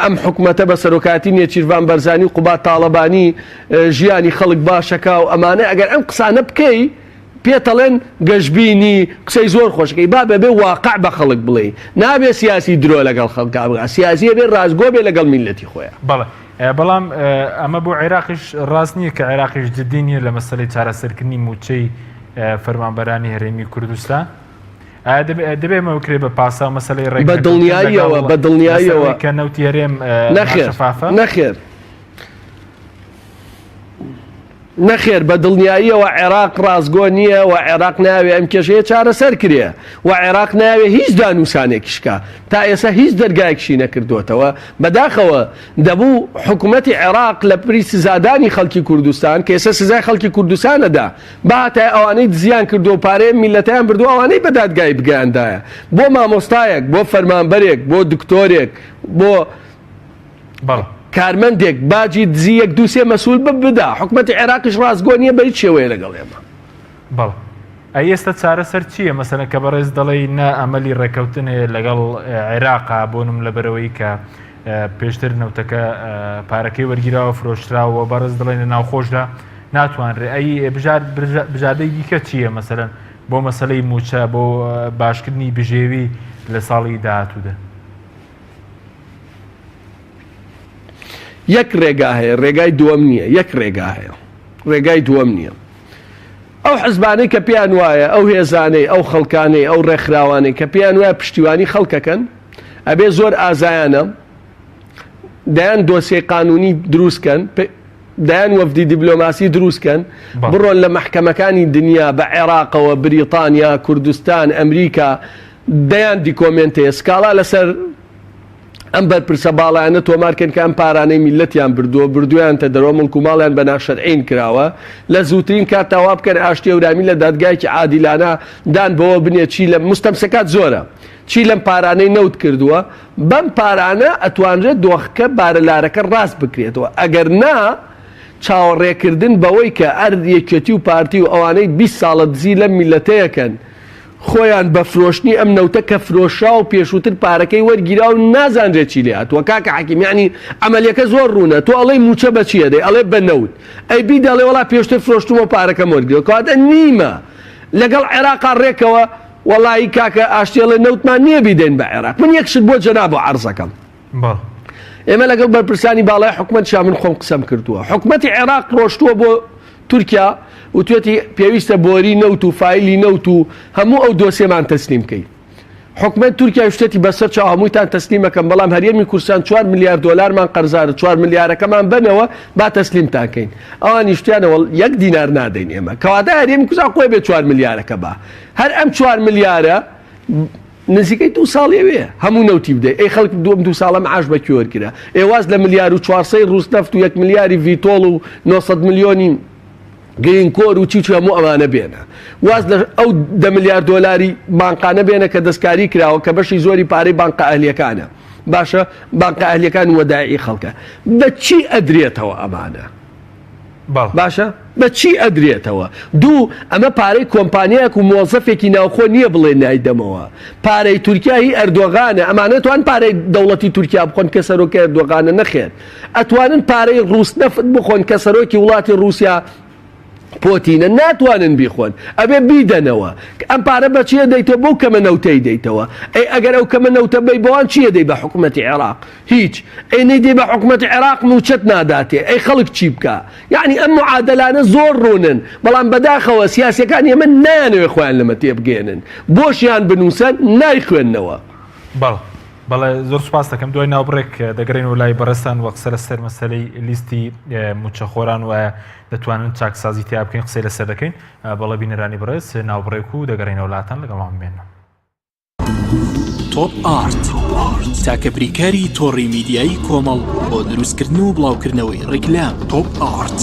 ئەم حکومەتە بە سەرۆکاتی نێچیروان بەرزانی و قوبات تاڵەبانی ژیانی خەڵک باشەکە و ئەمانە ئەگەر ئەم قسانە بکەی پێتەڵێن گەشببینی قسەی زۆر خۆشەکەی با بەبێ واقع بە خەڵک بڵێ نابێ سیاسی درۆ لەگەڵ خەڵکا بگا سیاسیە بێ ڕازگۆ بێ لەگەڵ میلەتی خۆیان بەڵێ بەڵام ئەمە بۆ عێراقیش ڕاست نییە کە عێراقیش جددی نیە لە مەسەلەی چارەسەرکردنی موچەی فەرمانبەرانی هەرێمی کوردستان دەبێ ئەمە بکرێ بە پاسا و مەسەلەی ڕێک بە دڵنیاییەوە کە نەوتی هەرێم نەخێر بە دڵنیاییەوە عێراق ڕازگۆ نییە و عێراق ناوێ ئەم کێشەیە چارەسەر کرێ و عێراق ناوێ هیچ دانووسانێکیشکە تا ئێستا هیچ دەرگایەکشی نەکردوێتەوە بەداخەوە دەبوو حکوومەتی عێراق لە پری سزادانی خەڵکی کوردستان کە ئێستا سزای خەڵکی کوردستانەدا باتای ئەوانەی زیان کردو و پارەیە میلەتیان بردو ئەوانەی بە دادگای بگەیاندایە بۆ مامۆستایەک بۆ فەرمانبەرێک بۆ دکتۆرێک بۆ کارمەندێک باجی دزی یەک دووسێ مەسوول بدا حکومەتی عێراقیش ڕازگۆ نییە بە هیچ شێوەیە لەگەڵ ئێمە بەڵ ئێستا چارەسەر چییە مەسەلە کە بەڕێز دەڵێ نە ئەمەلی ڕێکەوتنێ لەگەڵ عێراقا بۆنم لەبەرەوەی کە پێشتر نەوتەکە پارەکەی وەرگیراوە فرۆشراوە بەڕێز دەڵێن لە ناوخۆشدا ناتوانرێ ئەی بژادەی دیکە چییە مەسەلەن بۆ مەسەلەی موچە بۆ باشکردنی بژێوی لە ساڵی داهاتوودا یەک ڕێگا هەیە ڕێگای دووەم نییە یەک ڕێگا هەیە ڕێگای دووەم نییە ئەو حزبانەی کە پێیان وایە ئەو هێزانەی ئەو خەڵکانەی ئەو ڕێکخراوانەی کە پێیان وایە پشتیوانی خەڵکەکەن ئەبێ زۆر ئازایانە دەیان دۆسیە قانونی دروستکەن دەیان وەفدی دیبلۆماسی دروستکەن بڕۆن لە محکەمەکانی دنیا بە عێراقەوە بریتانیا کوردستان ئەمریکا دەیان دیکۆمنتێ سکاڵا لەسەر ئەم بەرپرسە باڵیانە تۆمارکەن کە ئەم پارانەی میلەتیان بردوویان تە دەرەوە مڵک و ماڵیان بە ناشەرعین کراوە لە زووترین کات تەوا بکەن ئاشتی ئەورامی لە دادگایکی عادیلانە دان بەوە بنێ چی لە مستەمسەکات زۆرە چی لەم پارانەی نەوت کردووە بەم پارانە ئەتوانرێت دۆخەکە بارەلارەکە ڕاست بکرێتەوە ئەگەر نا چاوەڕێکردن بەوەی کە ئەر یەکێتی و پارتی و ئەوانەی 20 ساڵە دزی لەم میلەتەیەکەن خۆیان بە فرۆشتنی ئەم نەوتە کە فرۆشا و پێشووتر پارەکەی وەرگیرا و نازانرێت چی لێ هاتووە کاکە حەکیم یعنی ئەمەلیەکە زۆر ڕوونە تۆ ئەڵێی موچە بە چیە دەی ئەڵێ بە نەوت ئەی بی دەڵێ وەڵا پێشتر فرۆشتمەوە پارەکەم وەرگیرەوە کەواتە نیمە لەگەڵ عێراقا ڕێکەوە وەڵایی کاکە ئاشتێڵێ نەوتمان نییە بیدەین بە عێراق من یەکشت بۆ جەناب و عەرزەکەم ئێمە لەگەڵ بەرپرسانی باڵای حکومەتشا من خۆم قسەم کردووە حکومەتی عێراق ڕۆشتووە بۆ تورکیا و توێتی پێویستە بۆری نەوت و فایلی نەوت و هەموو ئەو دۆسێمان تەسلیم کەی حکومەت تورکیا شتێتی بەسەر چاو هەموویتان تەسلیمەکەم بەڵام هەرێمی کوردستان 4 میلیارد دۆلارمان قەرزارە 4 میلیارەکەمان بنەوە با تەسلیمتان کەین ئەوانی شتیانەوە 1 دینار نادەین ئێمە کەواتە هەرێمی کوردستان خۆی بێ 4 میلیارەکە با هەر ئەم 4 میلیارە نزیکەی 2 ساڵی وێ هەموو نەوتی بدەیت ئەی خەڵک دوم 2 ساڵە معاش بەکوێ وەرگرا ئێواز لە ملیار و 400 ڕوس نەفت و 1 میلیاری ڤیتۆڵ و 900 میلیۆنی گرین کۆر و چی هەموو ئەمانە بێنە واز لە ئەو 10 میلیارد دۆلاری بانقانە بێنە کە دەستکاری کراوە کە بەشی زۆری پارەی بانقە ئەهلیەکانە باشە بانقە ئەهلیەکان وەداعی خەڵکە بە چی ئەدرێتەوە ئەمانە باشە بە چی ئەدرێتەوە دوو ئەمە پارەی کۆمپانیایەک و مۆزەفێکی ناوخۆ نییە بڵێ نایدەمەوە پارەی تورکیایی ئەردۆغانە ئەمانە توان پارەی دەوڵەتی تورکیا بخۆن کە سەرۆکی ئەردۆغانە نەخێن ئەتوانن پارەی ڕوس نەفت بخۆن کە سەرۆکی وڵاتی رووسیا پۆتینە ناتوانن بیخۆن ئەبێ بیدەنەوە ئەم پارە بە چیە دەیتەوە بەو کەمە نەوتەی دەیتەوە ئەی ئەگەر ئەو کەمە نەوتە بەی بەوان چیە دەی بە حکوومەتی عێراق هیچ ئەی نەیدەی بە حکوومەتی عێراق موچەت ناداتێ ئەی خەڵک چی بکە یعنی ئەم معادلانە زۆر ڕوونن بەڵام بەداخەوە سیاسەکان ئێمە نایانەوێ خۆیان لەمە تێبگێنن بۆشیان بنووسن نایخوێندنەوە بەڵێ زۆر سوپاس دەکەم دوای ناوبڕێک دەگەڕێنەوە لای بەڕێستان وەقسە لەسەر مەسەلەی لیستی موچەخۆران وایە دەتوانن چاکسازی تیا بکەین قسەی لەسەر دەکەین بەڵێ بینەرانی بەڕێز ناوبڕێک و دەگەڕێنەوە وڵاتان لەگەڵمان بێنەوە تۆپ ئارت تاکە بریکاری تۆڕی میدیایی کۆمەڵ بۆ دروستکردن و بڵاوکردنەوەی ڕیکلام تۆپ ئارت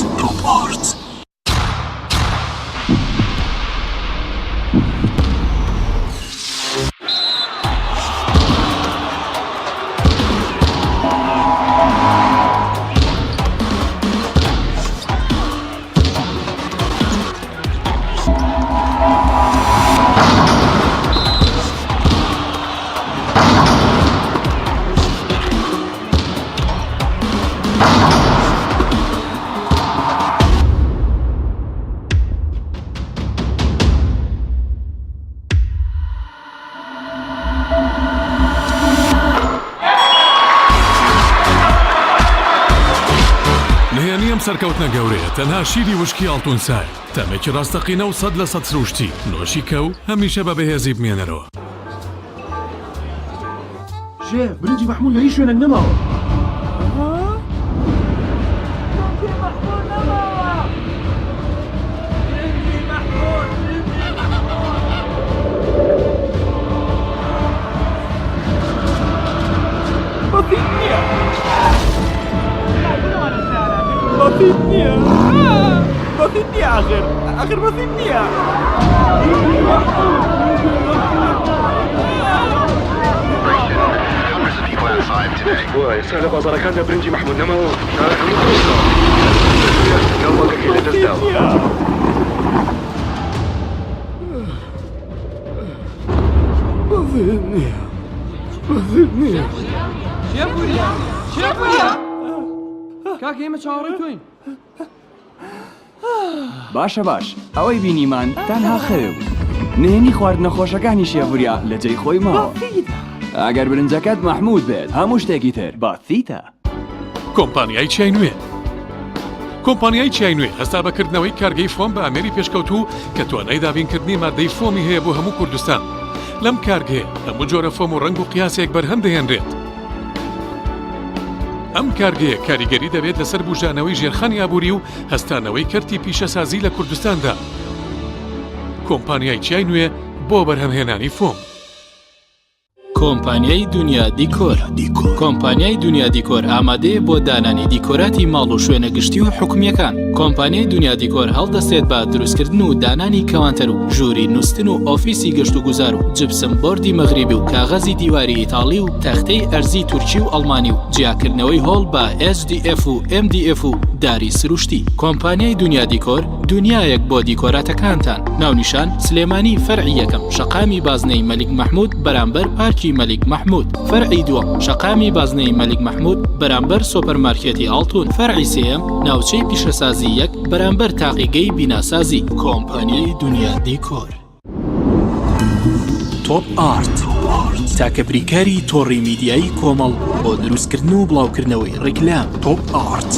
سەرکەوتنە گەورەیە تەنها شیری وشکی ئاڵتونسای تەمێکی ڕاستەقینە و 100% سروشتی نۆشی کەو هەمیشە بە بەهێزی بمێنەرەوە. شێ برنجی مەحموود لە هیچ شوێنێک نەماوە. بسيط نية آخر بسيط نية وای سهل بازارەکان لە برنجی مەحموود نەماوە گەڵبەکەی لە دەستداوە. بەزید نییە شێبوریە کاکە ئێمە چاوەڕێی تۆین. باشە باش ئەوەی بینیمان تەنها خەوێ بوو نهێنی خوارد نەخۆشەکانی شێڤوریا لە جێی خۆی ماوە. ئەگەر برنجەکەت مەحموود بێت هەموو شتێکی تر باتیتە. کۆمپانیای چای نوێ کۆمپانیای چای نوێ هەستا بەکردنەوەی کارگەی فۆم بە ئەمێری پێشکەوتوو کە توانای دابینکردنی مادەی فۆمی هەیە بۆ هەموو کوردستان. لەم کارگەیە هەموو جۆرە فۆم و ڕنگ و قیاسێک بەرهەم دەهێنرێت. ئەم کارگەیە کاریگەری دەبێت لەسەر بژانەوەی ژێرخانی ئابووری و هەستانەوەی کەرتی پیشەسازی لە کوردستاندا. کۆمپانیای چای نوێ بۆ بەرهەمهێنانی فۆم. کۆمپانیای دنیا دیکۆر کۆمپانیای دنیا دیکۆر ئامادەیە بۆ دانانی دیکۆراتی ماڵ و شوێنە گشتی و حکومیەکان. کۆمپانیای دنیا دیکۆر هەڵدەستێت بە دروستکردن و دانانی کەوانتەر و ژووری نووسن و ئۆفیسی گەشت و گوزار و جبسم بۆردی مەغریبی و کاغەزی دیواری ئیتاڵی و تەختەی ئەرزی تورکی و ئەڵمانی و جیاکردنەوەی هۆڵ بە HDF و MDF و داری سروشتی. کۆمپانیای دنیا دیکۆر دنیایەک بۆ دیکۆراتەکانتان. ناونیشان سلێمانی فەرعی یەکەم شەقامی بازنەی مەلیک مەحموود بەرامبەر پارکی مەلیک مەحموود. فەرعی دووەم شەقامی بازنەی مەلیک مەحموود بەرامبەر سۆپەرمارکێتی ئاڵتون. فەرعی سێیەم ناوچەی پیشەسازی یەک بەرامبەر تاقیگەی بیناسازی. کۆمپانیای دنیا دیکۆر. تۆپ ئارت تاکە بریکاری تۆڕی میدیایی کۆمەڵ بۆ دروستکردن و بڵاوکردنەوەی ڕیکلام. تۆپ ئارت.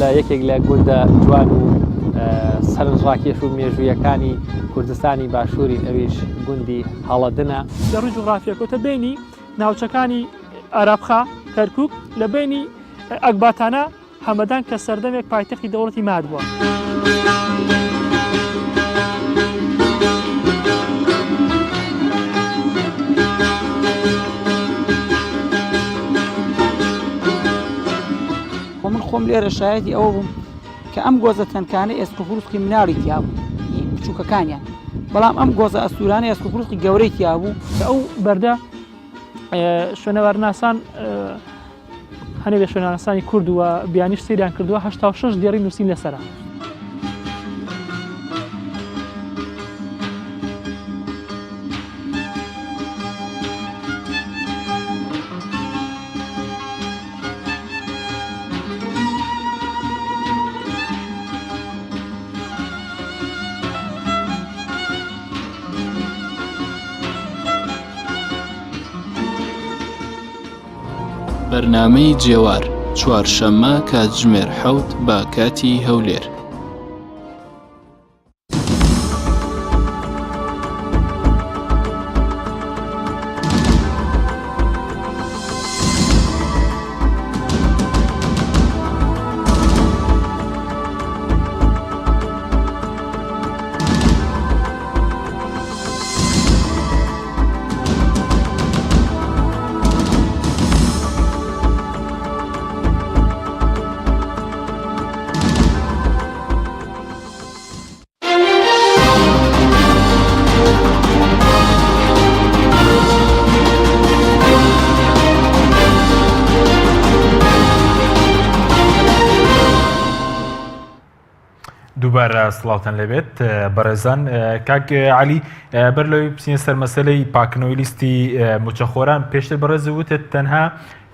لە یەکێک لە گوندە جوان و سەرنجڕاکێش و مێژوویەکانی کوردستانی باشووری ئەویش گوندی هەڵەدنە. لە ڕووی جوغرافیا کۆتە بینی ناوچەکانی ئەرابخا کەرکووک لە بینی ئەکباتانە هەمەدان کە سەردەمێک پایتەختی دەوڵەتی ماد بووە. من خۆم لێرە شایەتی ئەوە بووم کە ئەم گۆزە تەنکانە ئێسک و فروسقی مناڵی تیا بوو بچووکەکانیان، بەڵام ئەم گۆزە ئەسوورانە ئێسک و فروسقی گەورەی تیا بوو. ئەو بەردە شوێنەوەرناسان هەنێ بێ شوێنەناسانی کورد و بیانیش سەیریان کردووە 86 دیێڕی نووسین لەسەرە. بەرنامەی جێوار چوارشەممە کاتژمێر 7 بە کاتی هەولێر. دووبارە سڵاوتان لەبێت بەڕێزان کاک علی بەر لەوەی بچینە سەر مەسەلەی پاکردنەوەی لیستی موچەخۆران پێشتر بەڕێز وتت تەنها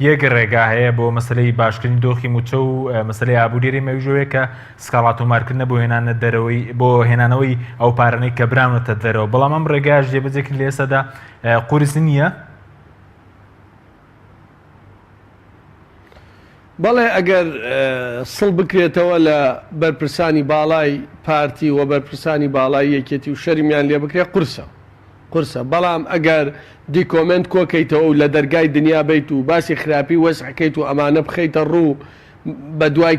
یەک ڕێگا هەیە بۆ مەسەلەی باشکردنی دۆخی موچە و مەسەلەی ئابووری مەویژۆیە کە سکاڵات و مارکردنە بۆ هێنانە دەرەوەی بۆ هێنانەوەی ئەو پارانەی کە براونەتە دەرەوە بەڵام ئەم ڕێگایش جێبەجێکرد لە ئێستادا قورس نییە. بەڵێ ئەگەر سڵ بکرێتەوە لە بەرپرسانی باڵای پارتی و بەرپرسانی باڵای یەکێتی و شەرمیان لێ بکرێت قورسە بەڵام ئەگەر دیکۆمنت کۆکەیتەوە و لە دەرگای دنیا بیت و باسی خراپی وەسعکەیت و ئەمانە بخەیتە ڕوو بە دوای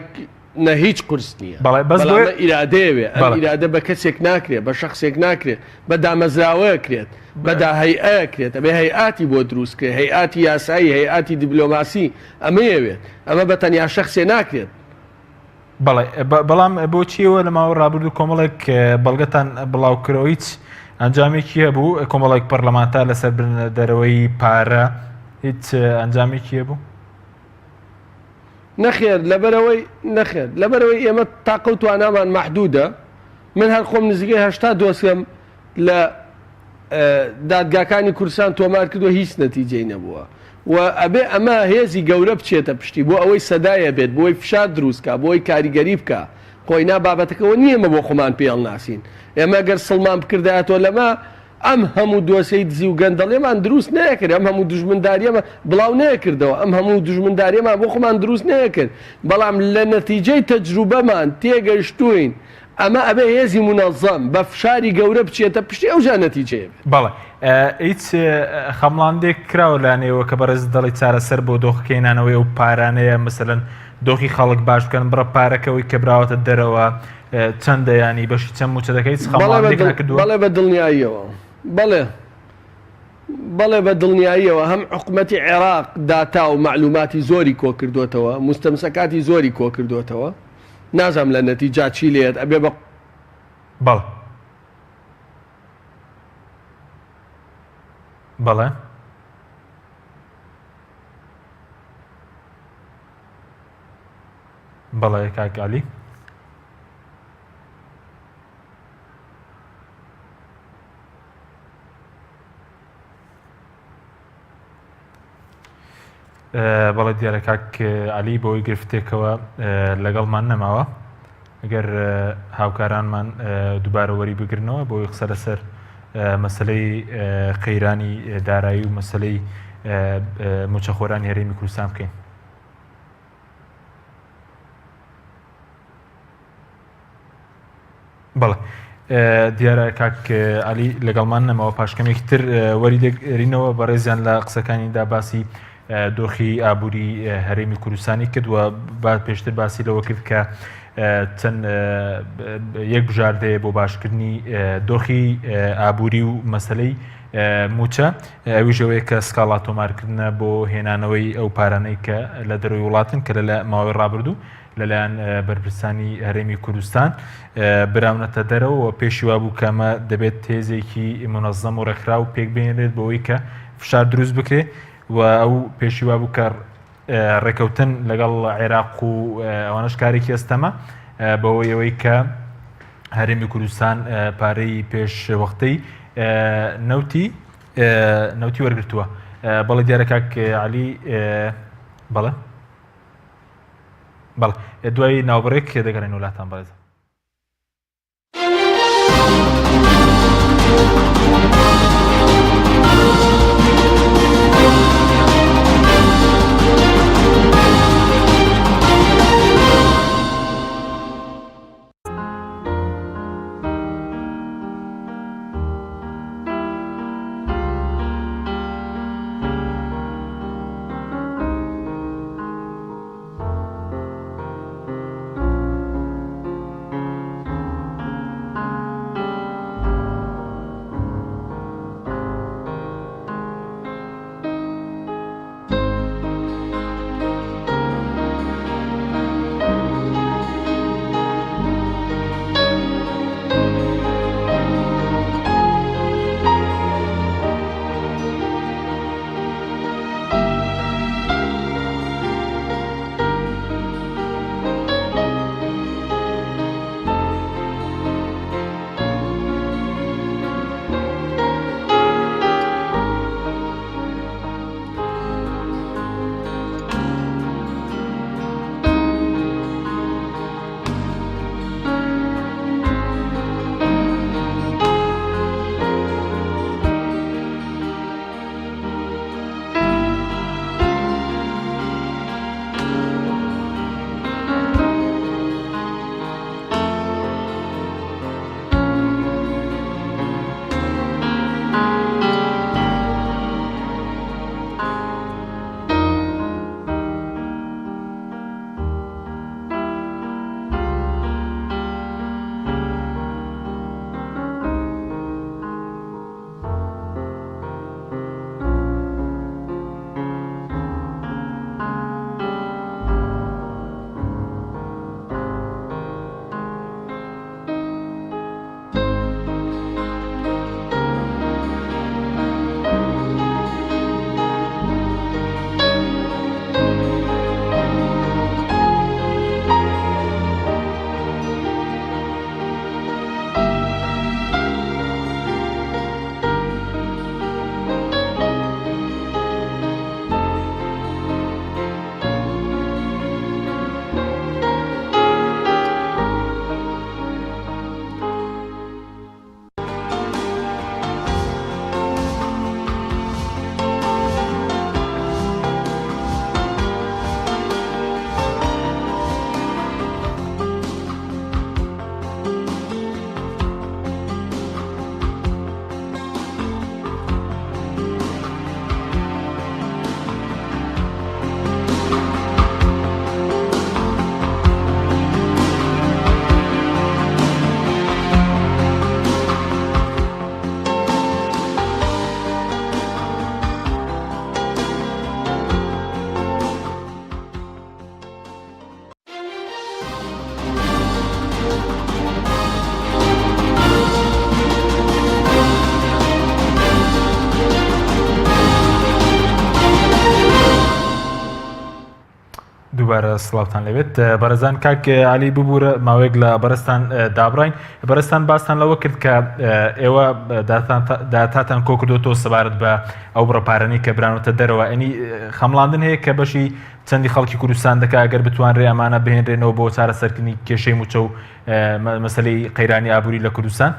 نە هیچ قورس نییە. بەڵام ئیرادەیەوێ ئەم ئیرادە بە کەسێک ناکرێت بە شخصێک ناکرێت بە دامەزراوەیە کرێت بەدا هەیئەکرێت ئەبێ هەیئاتی بۆ دروستکرێت هەیئاتی یاسایی هەیئاتی دیبلۆماسی ئەمەیەوێت ئەمە بە تەنیا شخصێ ناکرێت. بەڵام بۆچیەوە لە ماوە ڕابردوو کۆمەڵێک بەڵگەتان بڵاوکرەوە هیچ ئەنجامێکی هەبوو کۆمەڵێک پەرلەمانتار لەسەر دەرەوەی پارە هیچ ئەنجامێکی هەبوو؟ نەخێر لەبەرەوەی ئێمە تاقە و توانامان مەحدودە. من هەر خۆم نزیکەی 80 دۆسیەم لە دادگاکانی کوردستان تۆمار کردووە هیچ نەتیجەی نەبووە و ئەبێ ئەمە هێزی گەورە بچێتە پشتی بۆ ئەوەی سەدایە بێت بۆی فشار دروستکە بۆی کاریگەری بکە خۆینا بابەتەکەەوە نییە مە بۆ خۆمان پێڵ ناسین. ئێمە گەر سڵمان بکردایەتەوە لەمە ئەم هەموو دۆسەی دزی و گەندەڵێمان دروست نەیەکرد ئەم هەموو دژمنداریەمە بڵاو نەیەکردەوە ئەم هەموو دژمنداریەمان بۆ خۆمان دروست نەیەکرد بەڵام لە نەتیجەی تەجروبەمان تێگەیشتوین ئەمە ئەبێ هێزی منەظەم بە فشاری گەورە بچێتە پشتی ئەو جا نەتیجەیە بێت. بەڵێ هیچ خەمڵاندێک کراوە لانەوە کە بەڕێز دەڵی چارەسەر بۆ دۆخکەینانەوەی ئەو پارانەیە مەسەلەن دۆخی خەڵک باش بکەن بڕە پارەکەەوەی کە براوەتە دەرەوە چەندە ینی بەشی چەند موچە دەکەیت بەڵێ بە دڵنیاییەوە بەڵێ بە دڵنیاییەوە هەم حکوومەتی عێراق داتا و معلوماتی زۆری کۆکردوێتەوە مستەمسەکاتی زۆری کۆکردوێتەوە نازام لە نەتیجا چی لێت ئەبێ بە بەڵێ بەڵێ کاکالی بەڵێ دیارە کاک علی بۆی گرفتێکەوە لەگەڵمان نەماوە ئەگەر هاوکارانمان دووبارە وەری بگرنەوە بۆی قسە لەسەر مەسلەی قەیرانی دارایی و مەسلەی موچەخۆرانی هەرێمی کوردستان بکەین. بەڵێ دیارە کاک علی لەگەڵمان نەماوە پاشکەمێکی تر وەری دەگرینەوە بەڕێزیان لە قسەکانیدا باسی دۆخی ئابووری هەرێمی کوردستانی کردووە با پێشتر باسی لەوە کرد کە چەند یەک بژاردەیە بۆ باشکردنی دۆخی ئابووری و مەسلەی موچە ئەویژەوەی کە سکاڵا تۆمارکردنە بۆ هێنانەوەی ئەو پارانەی کە لە دەروی وڵاتن کە لە ماوەی ڕابردوو لەلایەن بەرپرسانی هەرێمی کوردستان براونەتە دەرەوە پێشی وا بوو کەمە دەبێت تێزێکی منەظەم و ڕێکخرا و پێک بێنێت بەوەی کە فشار دروست بکرێت و ئەو پێشی وا بوو کە ڕێکەوتن لەگەڵ عێراق و ئەوانەش کارێکی ئێستەمە بەوەی ئەوەی کە هەرێمی کوردستان پارەی پێشوەختەی نەوتی وەرگرتووە. بەڵێ دیارە کاک علی بەڵێ دوای ناوبڕێک دەگەڕێن وڵاتان بەڕێز. دووبارە سڵاوتان لەوێت بەرەزان کاک علی ببوورە ماوەیەک لە بەرزتان دابڕین بەرزتان باستان لەوە کرد کە ئێوە داتاتان کۆ کردوتەوە سەبارەت بە ئەو بڕەپارانەی کە برانوتە دەرەوە ئەنی خەمڵاندن هەیە کە بەشی چەندی خەڵکی کوردستان دەکات ئەگەر بتوانرێ ئەمانە بهێنرێنەوە بۆ چارەسەرکردنی کێشەی موچە و مەسەلەی قەیرانی ئابووری لە کوردستان.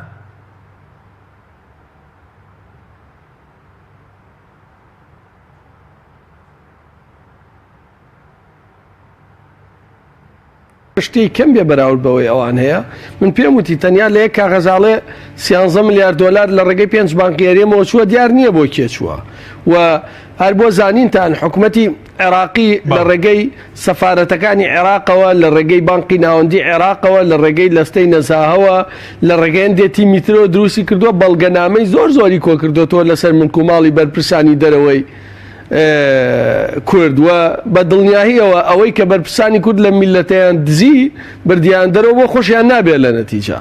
شتی کەم بێ بەراورد بەوەی ئەوان هەیە من پێم وتی تەنیا لە یەک کاغەزاڵێ 13 ملیارد دلار لە ڕێگەی 5 بانکیێریەمەوە چووە دیار نییە بۆ کێ چووە و هەر بۆ زانینتان حکوومەتی عێراقی لە ڕێگەی سەفارەتەکانی عێراقەوە لە ڕێگەی بانقی ناوەندی عێراقەوە لە ڕێگەی لەستەی نەزاهەوە لە ڕێگەیان دێتی میترۆ دروستی کردووە بەڵگەنامەی زۆری کۆ کردوتەوە لەسەر منکوماڵی بەرپرسانی دەرەوەی کورد و بە دڵنیاهیەوە ئەوەی کە بەرپرسانی کورد لە میلەتەیان دزی بردیان دەرەوە بۆ خۆشیان نابێت لە نەتیجە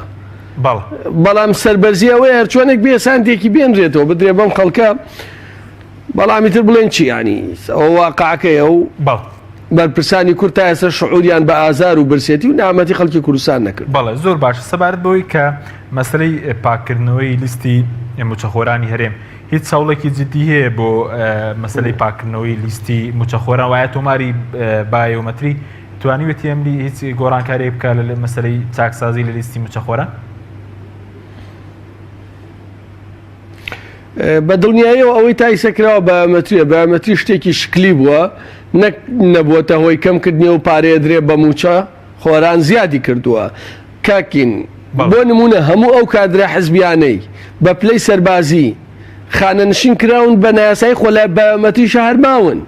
بەڵام سەربەرزی ئەوەیە هەرچۆنێک بێ سانتێکی بێنرێتەوە بدرێ بەم خەڵکە بەڵامی تر بڵێن چی ینی ئەوە واقعەکەیە و بەرپرسانی کورد تا ئێستا شعوریان بە ئازار و برسێتی و نامەتی خەڵکی کوردستان نەکرد. بەڵێ زۆر باش سەبارەت بەوەی کە مەسلەی پاکردنەوەی لیستی موچەخۆرانی هەرێم هیچ ساوڵێکی جددی هەیە بۆ مەسلەی پاکردنەوەی لیستی موچەخۆران وایە تۆماری بایۆمەتری توانیوێتی ئەمری هیچ گۆڕانکاری بکە لە مەسلەی چاکسازی لە لیستی موچەخۆران؟ بە دڵنیاییەوە ئەوەی تایسەکراوە بایۆمەتری شتێکی شکلی بووە نەبووەتە هۆی کەمکردنی و پارەیە درێ بە موچە خۆران زیادی کردووە کاکین بۆ نمونە هەموو ئەو کادرە حزبیانەی بە پلەی سەربازی خانەنشین کراون بە نایاسایی خۆ لە بایۆمەتری شەهرماون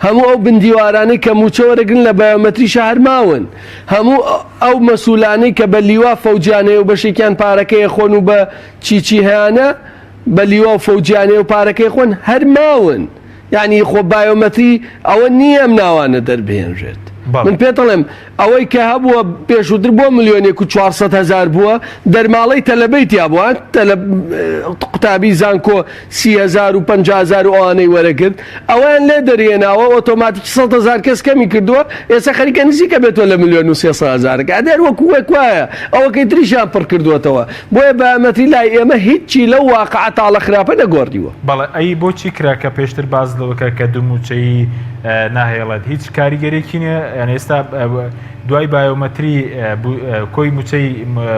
هەموو ئەو بندیوارانەی کە موچەوەرەگرن لە بایۆمەتری شەهرماون هەموو ئەو مەسوولانەی کە بە لیوا فەوجیانەیە و بەشێکیان پارەکەی خۆن و بە چیچی هەیەە بە لیوا و فەوجیانەیە و پارەکەی خۆن هەرماون یعنی خۆ بایۆمەتری ئەوە نییە ئەم ناوانە دەربهێنرێت. من پێ دەڵێم ئەوەی کە هەبووە پێشووتر بۆ 1,400,000 بووە دەرماڵەی تەلەبەی تیا بووە قوتابی زانکۆ 30,000 و 50,000 ئەوانەی وەرەگرت ئەویان لێ دەرێناوە ئۆتۆماتیک 100,000 کەس کەمی کردووە ئێستا خەریکە نزیکە بێتەوە لە 1,300,000 ئەدەر وەکو وەکوایە ئەوەکەی تریشیان پڕ کردوێتەوە بۆیە بایۆمەتری لای ئێمە هیچی لەو واقعە تاڵە خراپە نەگۆڕیوە. بەڵێ ئەی بۆچی کرا کە پێشتر باز لەوەکە کە دووموچەی ناهێڵێت هیچ کاریگەرێکی نیە یعنی ئێستا دوای بایۆمەتری کۆی موچەی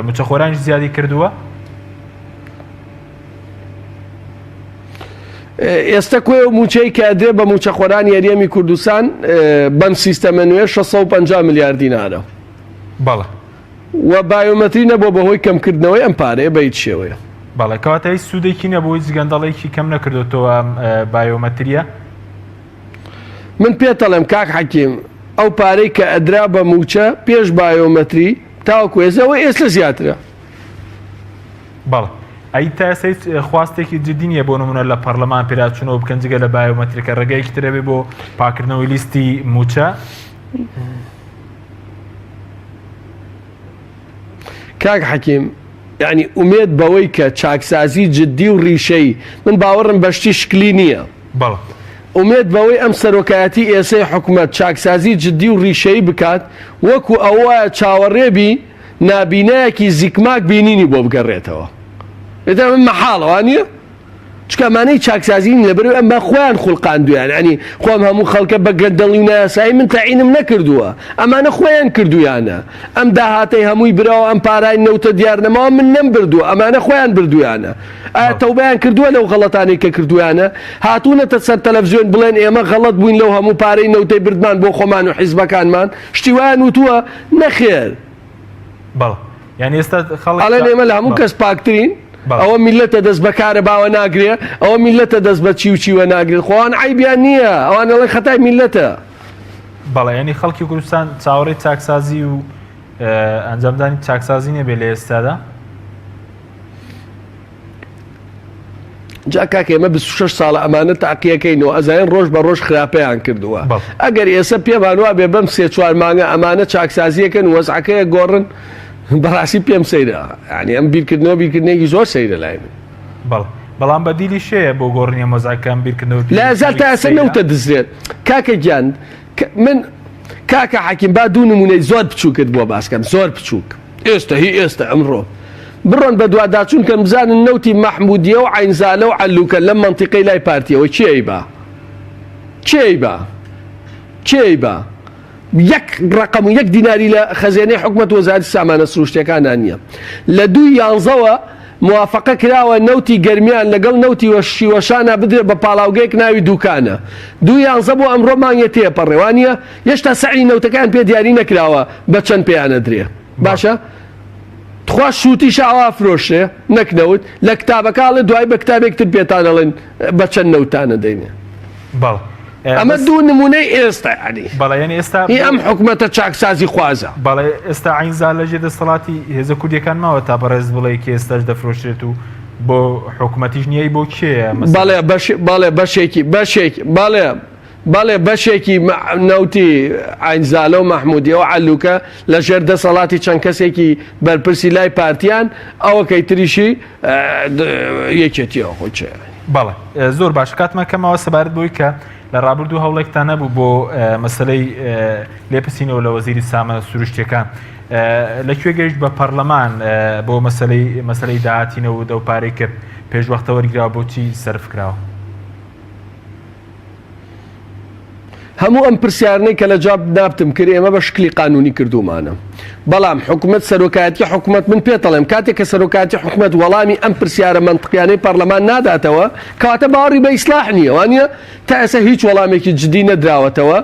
موچەخۆرانش زیادی کردووە؟ ئێستا کۆی موچەی کە دێ بە موچەخۆرانی هەرێمی کوردستان بەم سیستەمە نوێ 650 میلیارد دینارە. بەڵێ و بایۆمەتری نەبووە بەهۆی کەمکردنەوەی ئەم پارەیە بە هیچ شێوەیە. بەڵێ کەواتە هیچ سوودێکی نەبووی جگەندەڵێکی کەم نەکردوێتەوە بایۆمەتریە؟ من پێتەڵێم کاک حەکیم ئەو پارەی کە ئەدرا بە موچە پێش بایۆمەتری تاوەکو ێزەوە ئێستا زیاترە. بەڵێ ئەی تا ئێستا خواستێکی جددی نییە بۆ نمونە لە پەرلەمان پێراچوونەوە بکەن جگە لە بایۆمەتریکە ڕێگەیەکی ترەبێ بۆ پاکردنەوەی لیستی موچە؟ کاک حەکیم یعنی ئومێد بەوەی کە چاکسازی جددی و ڕیشەی من باوەڕم بەشتی شکلی نییە. بەڵێ ئومێد بەوەی ئەم سەرۆکایەتی ئێسەی حکوومەت چاکسازی جددی و ڕیشەی بکات وەکو ئەوە چاوەڕێبی نابینایەکی زیکماک بینینی بۆ بگەڕێتەوە. ئێتا من مەحاڵەوە نییە؟ چکەمانەی چاکسازین لەبەر ئەمە خۆیان خوڵقاندویان ینی خۆم هەموو خەڵکە بە گەندەڵی و نایاسایی من تەعینم نەکردووە ئەمانە خۆیان کردویانە ئەم داهاتەی هەمووی براوە ئەم پارای نەوتە دیارنەماوە من نەمبردووە ئەمانە خۆیان بردویانە ئایا تەوبەیان کردووە لەو غەڵەتانەی کە کردویانە هاتوونەتە سەر تەلەڤیزیۆن بڵێن ئێمە غەڵەت بووین لەو هەموو پارەی نەوتەی بردمان بۆ خۆمان و حیزبەکانمان شتی وایان وتووە نەخێر. بەڵێ یعنی ئێستا ئەڵێن ئێمە لە هەموو کەس پاکترین ئەوە میلەتە دەست بەکارە باوە ناگرێ ئەوە میلەتە دەست بە چیوچیوە ناگرێت خۆیان عیبیان نییە ئەوان ئەڵێ خەتای میلەتە. بەڵێ ینی خەڵکی کوردستان چاوەڕێی چاکسازی و ئەنجامدانی چاکسازی نەبێ لە ئێستادا؟ جا کاکە ئێمە 26 ساڵە ئەمانە تاقیەکەینەوە ئەزایان ڕۆژ بە ڕۆژ خراپەیان کردووە ئەگەر ئێستا پێمان وا بێ بەم 3-4 مانگە ئەمانە چاکسازیەکەن وەزعەکەیە گۆڕن بەڕاستی پێم سەیرە ینی ئەم بیرکردنەوە بیرکردنێکی زۆر سەیرە لای من. بەڵام بەدیلی شەیە بۆ گۆڕنیە مۆزاکەم بیرکردنەوە لە ئەزار تا ئێستا نەوتە دەزرێت کاکە گیان من کاکە حەکیم با دوو نمونەی زۆر بچووکت بۆ باسکەم زۆر بچووک ئێستا هی ئێستا ئەمڕۆ بڕۆن بە دوواداچوون کە بزانن نەوتی مەحمودیە و عینزالە و عەلوکە لەم مەنتیقەی لای پارتیەوە چێی بە یەک ڕقم و یەک دیناری لە خەزێنەی حکومەت وەزارەتی سامانە سروشتیەکانان نییە لە 2011ەوە موافقە کراوە نەوتی گەرمیان لەگەڵ نەوتی شیوەشانە بدرێت بە پاڵاوگەیەک ناوی دوکانە 2011 بۆ ئەمڕۆ مانگە تێپەڕێوانە هێشتا سەعی نەوتەکان پێ دیاری نەکراوە بە چەند پێیانە درێ باشە تخوا شووتی شاوا فرۆشێ نەکنەوت لە کتابەکڵە دوای بە کتابێکتر پێتانەڵێن بە چەند نەوتانە دەینێ ئەمە دوو نمونەی ئێستا بەڵێ ئێستا ئەم حکومەتە چاکسازی خوازە بەڵێ ئێستا عینزا لەژێ دەسەڵاتی هێزە کوردیەکان ماوە تا بەڕێز بڵێ کە ئێستاش دەفرۆشرێت و بۆ حکوومەتیش نییە بۆ کێ بەڵێ بەشێکی نەوتی عینزالە و مەحمودیە و عەلوکە لە ژێر دەسەڵاتی چەند کەسێکی بەرپرسی لای پارتیان ئەوە کەی تریشی یەکێتیەوە خۆچێ بەڵێ زۆر باش کاتمە کەمەوە سەبارەت بۆی کە لە ڕابردوو هەوڵێکتان نەبوو بۆ مەسلەی لێپسینەوە لە وەزیری سامانە سروشتیەکان لەکوێ گەیشت بە پەرلەمان بۆ مەسلەی داهاتینەوە و دەوپارەی کە پێشوەختە وەرگراوە بۆچی سەرف کراوە هەموو ئەم پرسیارنەی کە لە جواب دابتم کرد ئێمە بە شکلی قانونی کردومانە بەڵام حکومەت سەرۆکایەتی حکومەت من پێتەڵێم کاتێک کە سەرۆکایەتی حکومەت وەڵامی ئەم پرسیارە منطقیانەی پەرلەمان ناداتەوە کەواتە باوەڕی بە ئیسلاح نییە وانە تا ئێستا هیچ وەڵامێکی جدی نەدراوەتەوە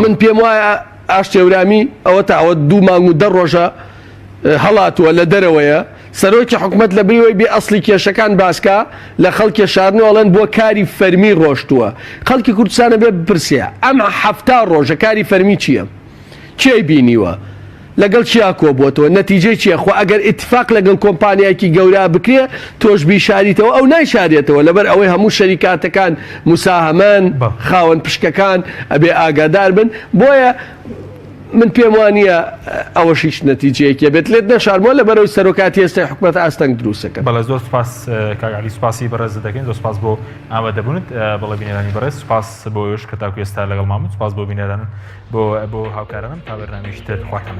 من پێم وایە ئاشتێورامی ئەوە تا ئەوە 2 مانگ و 10 ڕۆژە هەڵاتووە لە دەرەوەیە سەرۆکی حکومەت لە بریەوەی بێ ئەسڵی کێشەکان باسکە لە خەڵکی شاردنەوەڵێن بۆ کاری فەرمی ڕۆشتووە خەڵکی کوردستانە بێ بپرسیە ئەم 7 ڕۆژە کاری فەرمی چییە؟ چێ بینیوە؟ لەگەڵ چیا کۆبووەتەوە نەتیجەی چییە؟ خۆ ئەگەر ئیتفاق لەگەڵ کۆمپانیایەکی گەورە بکرێ تۆش بیشاریتەوە ئەو نایشارێتەوە لەبەر ئەوەی هەموو شەریکاتەکان مساهەمان خاوەن پشکەکان ئەبێ ئاگادار بن بۆیە من پێم وانە ئەوەشیش نەتیجەیەکە بێت لێت نەشارمەوە لە بەرەوەی سەرۆکاتی ئێستا حکومەت ئاستەنگ دروستەکە بەڵێ زۆر سپاس کاکعەلی سوپاسی بەڕێز دەکەین زۆر سپاس بۆ ئامادەبوونت بەڵێ بینێرانی بەڕێز سوپاس بۆ ئێوەش کە تاکو ئێستا لەگەڵ مامون سپاس بۆ بینێران بۆ هاوکارانم تا بەرنامەی تر خواتان